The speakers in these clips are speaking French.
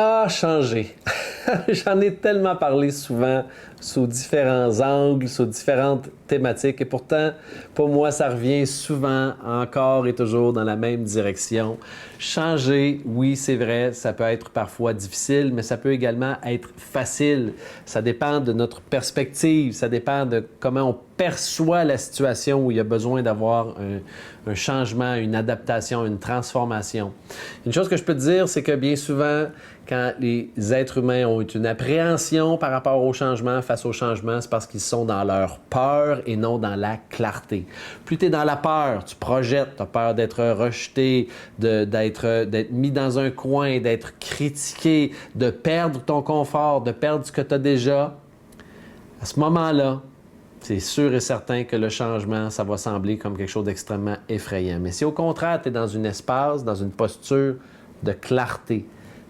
Ah, changer. J'en ai tellement parlé souvent sous différents angles, sous différentes thématiques et pourtant, pour moi, ça revient souvent, encore et toujours dans la même direction. Changer, oui, c'est vrai, ça peut être parfois difficile, mais ça peut également être facile. Ça dépend de notre perspective, ça dépend de comment on perçoit la situation où il y a besoin d'avoir un changement, une adaptation, une transformation. Une chose que je peux te dire, c'est que bien souvent, quand les êtres humains ont une appréhension par rapport au changement, face au changement, c'est parce qu'ils sont dans leur peur et non dans la clarté. Plus tu es dans la peur, tu projettes, tu as peur d'être rejeté, d'être mis dans un coin, d'être critiqué, de perdre ton confort, de perdre ce que tu as déjà. À ce moment-là, c'est sûr et certain que le changement, ça va sembler comme quelque chose d'extrêmement effrayant. Mais si au contraire, tu es dans un espace, dans une posture de clarté,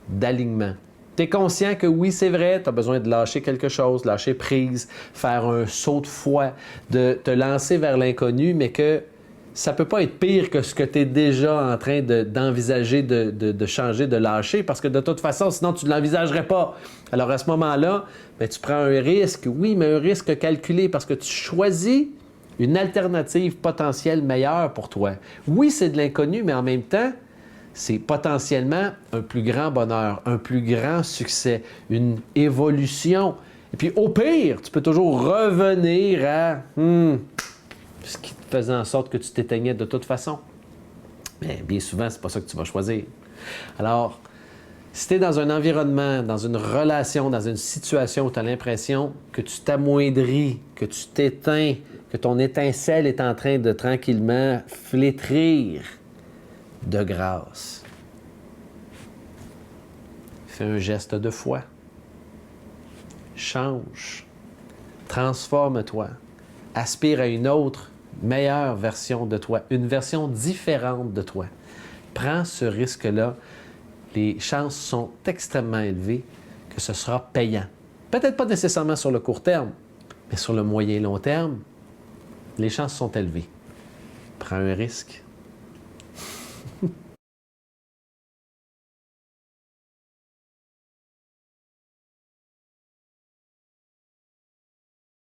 d'alignement, tu es conscient que oui, c'est vrai, tu as besoin de lâcher quelque chose, lâcher prise, faire un saut de foi, de te lancer vers l'inconnu, mais que ça ne peut pas être pire que ce que tu es déjà en train d'envisager de changer, de lâcher, parce que de toute façon, sinon tu ne l'envisagerais pas. Alors à ce moment-là, bien, tu prends un risque, oui, mais un risque calculé, parce que tu choisis une alternative potentielle meilleure pour toi. Oui, c'est de l'inconnu, mais en même temps, c'est potentiellement un plus grand bonheur, un plus grand succès, une évolution. Et puis au pire, tu peux toujours revenir à ce qui faisait en sorte que tu t'éteignais de toute façon. Mais bien souvent, c'est pas ça que tu vas choisir. Alors, si tu es dans un environnement, dans une relation, dans une situation où tu as l'impression que tu t'amoindris, que tu t'éteins, que ton étincelle est en train de tranquillement flétrir, de grâce, fais un geste de foi. Change. Transforme-toi. Aspire à une autre, meilleure version de toi, une version différente de toi. Prends ce risque-là. Les chances sont extrêmement élevées que ce sera payant. Peut-être pas nécessairement sur le court terme, mais sur le moyen et long terme, les chances sont élevées. Prends un risque.